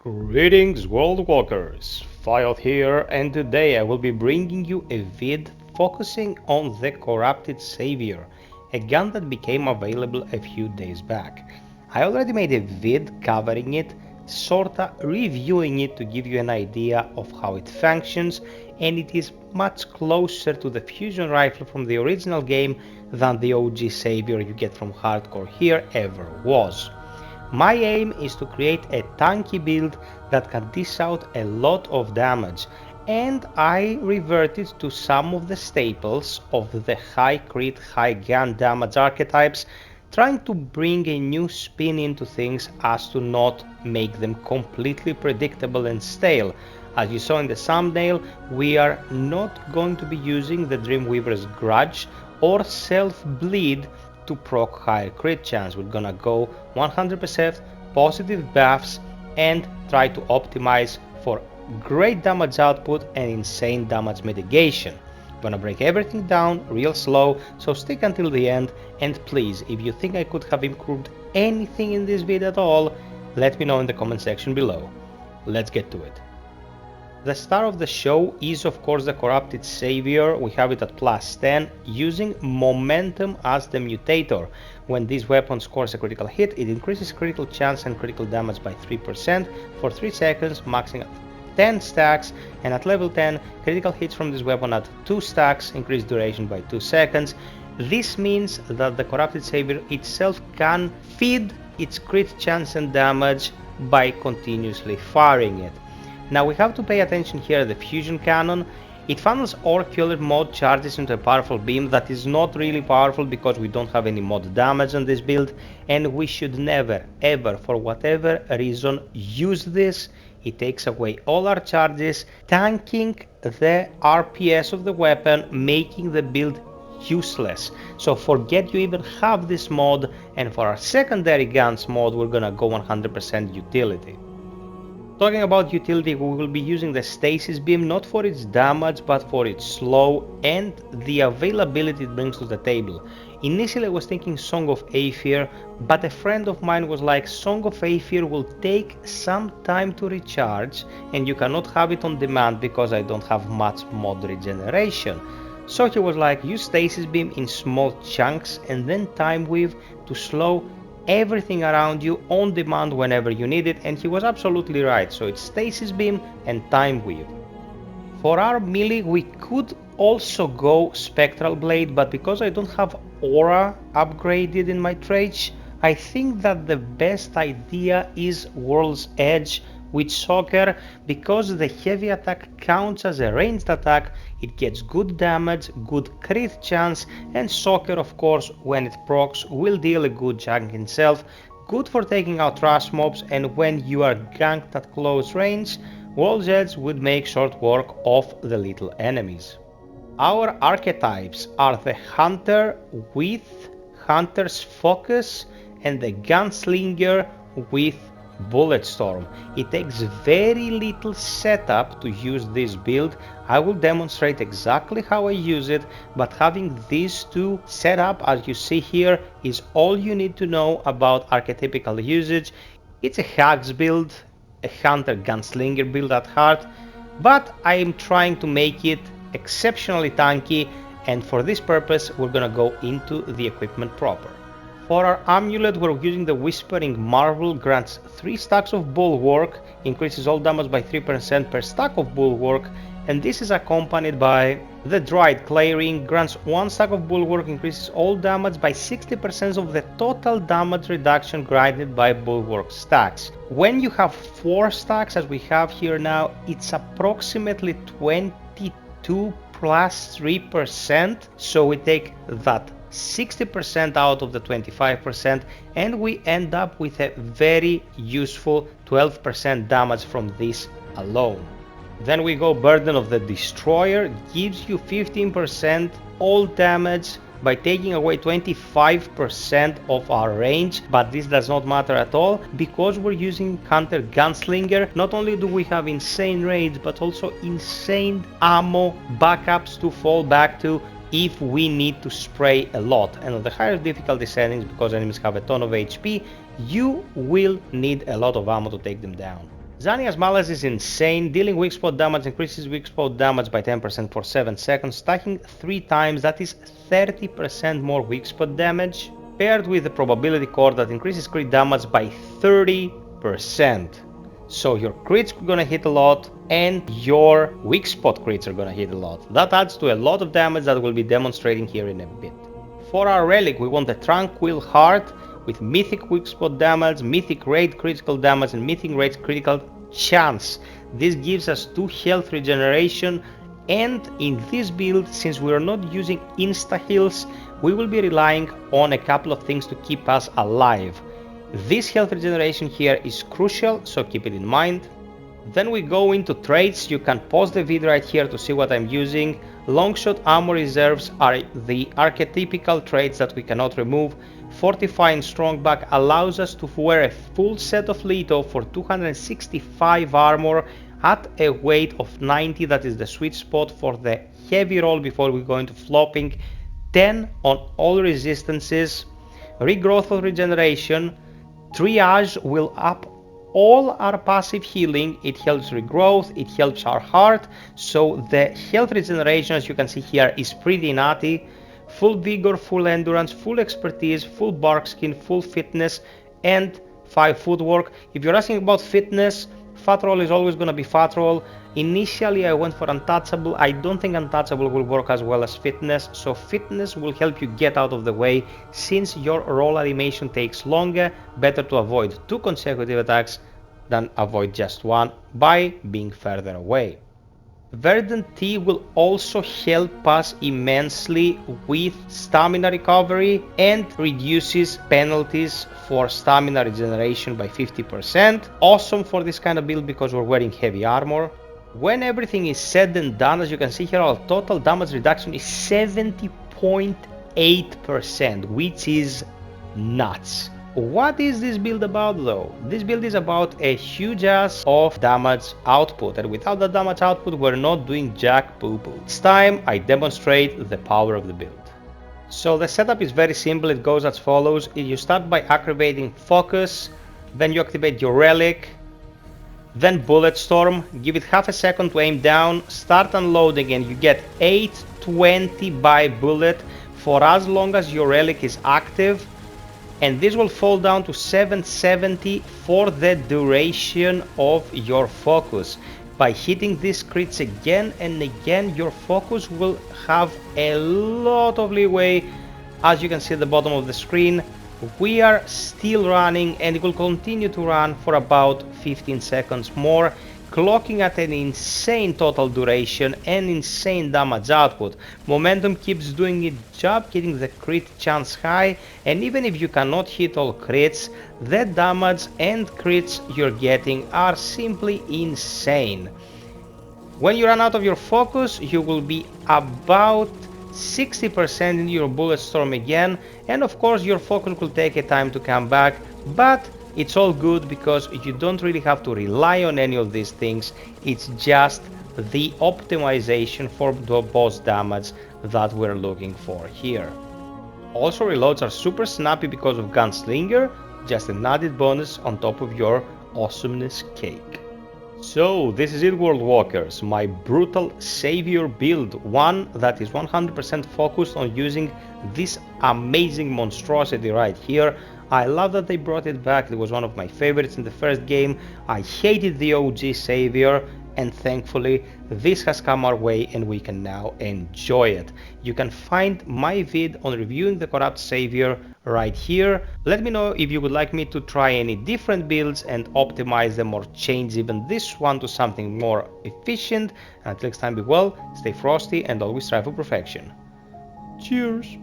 Greetings World Walkers, FiOth here, and today I will be bringing you a vid focusing on the Corrupted Savior, a gun that became available a few days back. I already made a vid covering it, sorta reviewing it to give you an idea of how it functions, and it is much closer to the fusion rifle from the original game than the OG Savior you get from Hardcore here ever was. My aim is to create a tanky build that can dish out a lot of damage, and I reverted to some of the staples of the high crit, high gun damage archetypes, trying to bring a new spin into things as to not make them completely predictable and stale. As you saw in the thumbnail, we are not going to be using the Dreamweaver's Grudge or Self-Bleed to proc higher crit chance. We're gonna go 100% positive buffs and try to optimize for great damage output and insane damage mitigation. Gonna break everything down real slow, so stick until the end, and please, if you think I could have improved anything in this video at all, let me know in the comment section below. Let's get to it. The star of the show is of course the Corrupted Savior. We have it at +10, using Momentum as the mutator. When this weapon scores a critical hit, it increases critical chance and critical damage by 3% for 3 seconds, maxing at 10 stacks, and at level 10, critical hits from this weapon at 2 stacks, increased duration by 2 seconds. This means that the Corrupted Savior itself can feed its crit chance and damage by continuously firing it. Now we have to pay attention here at the fusion cannon. It funnels Orcular mod charges into a powerful beam that is not really powerful because we don't have any mod damage on this build, and we should never ever, for whatever reason, use this. It takes away all our charges, tanking the RPS of the weapon, making the build useless. So forget you even have this mod, and for our secondary guns mod we're gonna go 100% utility. Talking about utility, we will be using the Stasis Beam not for its damage but for its slow and the availability it brings to the table. Initially I was thinking Song of Aether, but a friend of mine was like, Song of Aether will take some time to recharge and you cannot have it on demand because I don't have much mod regeneration. So he was like, use Stasis Beam in small chunks and then Time Weave to slow everything around you on demand whenever you need it, and he was absolutely right. So it's Stasis Beam and Time Weave. For our melee we could also go Spectral Blade, but because I don't have Aura upgraded in my traits, I think that the best idea is World's Edge with Soccer, because the heavy attack counts as a ranged attack, it gets good damage, good crit chance, and Soccer of course when it procs will deal a good chunk itself, good for taking out rush mobs, and when you are ganked at close range, World's Edge would make short work of the little enemies. Our archetypes are the Hunter with Hunter's Focus and the Gunslinger with Bulletstorm. It takes very little setup to use this build. I will demonstrate exactly how I use it, but having these two set up as you see here is all you need to know about archetypical usage. It's a hacks build, a Hunter Gunslinger build at heart, but I am trying to make it exceptionally tanky, and for this purpose we're gonna go into the equipment proper. For our Amulet we're using the Whispering Marvel, grants 3 stacks of Bulwark, increases all damage by 3% per stack of Bulwark, and this is accompanied by the Dried Clay Ring, grants 1 stack of Bulwark, increases all damage by 60% of the total damage reduction granted by Bulwark stacks. When you have 4 stacks as we have here now, it's approximately 22 plus 3%, so we take that 60% out of the 25% and we end up with a very useful 12% damage from this alone. Then we go Burden of the Destroyer, gives you 15% all damage by taking away 25% of our range, but this does not matter at all because we're using Hunter Gunslinger. Not only do we have insane range but also insane ammo backups to fall back to if we need to spray a lot, and on the higher difficulty settings, because enemies have a ton of HP, you will need a lot of ammo to take them down. Zania's Malice is insane, dealing weak spot damage increases weak spot damage by 10% for 7 seconds, stacking 3 times, that is 30% more weak spot damage, paired with the probability core that increases crit damage by 30%. So your crits are gonna hit a lot, and your weak spot crits are gonna hit a lot. That adds to a lot of damage that we'll be demonstrating here in a bit. For our Relic, we want the Tranquil Heart with Mythic weak spot damage, Mythic raid critical damage, and Mythic raid critical chance. This gives us 2 health regeneration, and in this build, since we are not using insta heals, we will be relying on a couple of things to keep us alive. This health regeneration here is crucial, so keep it in mind. Then we go into traits. You can pause the video right here to see what I'm using. Longshot ammo reserves are the archetypical traits that we cannot remove. Fortifying Strongback allows us to wear a full set of Leto for 265 armor at a weight of 90. That is the sweet spot for the heavy roll before we go into flopping. 10 on all resistances. Regrowth of regeneration. Triage will up all our passive healing. It helps regrowth, it helps our heart, so the health regeneration, as you can see here, is pretty nutty. Full vigor, full endurance, full expertise, full bark skin, full fitness, and 5 footwork. If you're asking about fitness, fat roll is always going to be fat roll. Initially I went for untouchable. I don't think untouchable will work as well as fitness, so fitness will help you get out of the way. Since your roll animation takes longer, better to avoid 2 consecutive attacks than avoid just 1 by being further away. Verdant Tea will also help us immensely with stamina recovery and reduces penalties for stamina regeneration by 50%. Awesome for this kind of build because we're wearing heavy armor. When everything is said and done, as you can see here, our total damage reduction is 70.8%, which is nuts. What is this build about though? This build is about a huge ass of damage output, and without the damage output we're not doing jack poo-poo. It's time I demonstrate the power of the build. So the setup is very simple. It goes as follows. You start by activating Focus, then you activate your Relic, then Bulletstorm, give it half a second to aim down, start unloading, and you get 820 by bullet for as long as your Relic is active, and this will fall down to 770 for the duration of your focus. By hitting these crits again and again, your focus will have a lot of leeway. As you can see at the bottom of the screen, we are still running, and it will continue to run for about 15 seconds more, clocking at an insane total duration and insane damage output. Momentum keeps doing its job, getting the crit chance high, and even if you cannot hit all crits, the damage and crits you're getting are simply insane. When you run out of your focus, you will be about 60% in your Bulletstorm again, and of course your focus will take a time to come back, but it's all good because you don't really have to rely on any of these things. It's just the optimization for the boss damage that we're looking for here. Also, reloads are super snappy because of Gunslinger, just an added bonus on top of your awesomeness cake. So this is it, World Walkers, my brutal savior build, one that is 100% focused on using this amazing monstrosity right here. I love that they brought it back. It was one of my favorites in the first game. I hated the OG savior, and thankfully this has come our way and we can now enjoy it. You can find my vid on reviewing the corrupt savior right here. Let me know if you would like me to try any different builds and optimize them, or change even this one to something more efficient. Until next time, be well, stay frosty, and always strive for perfection. Cheers!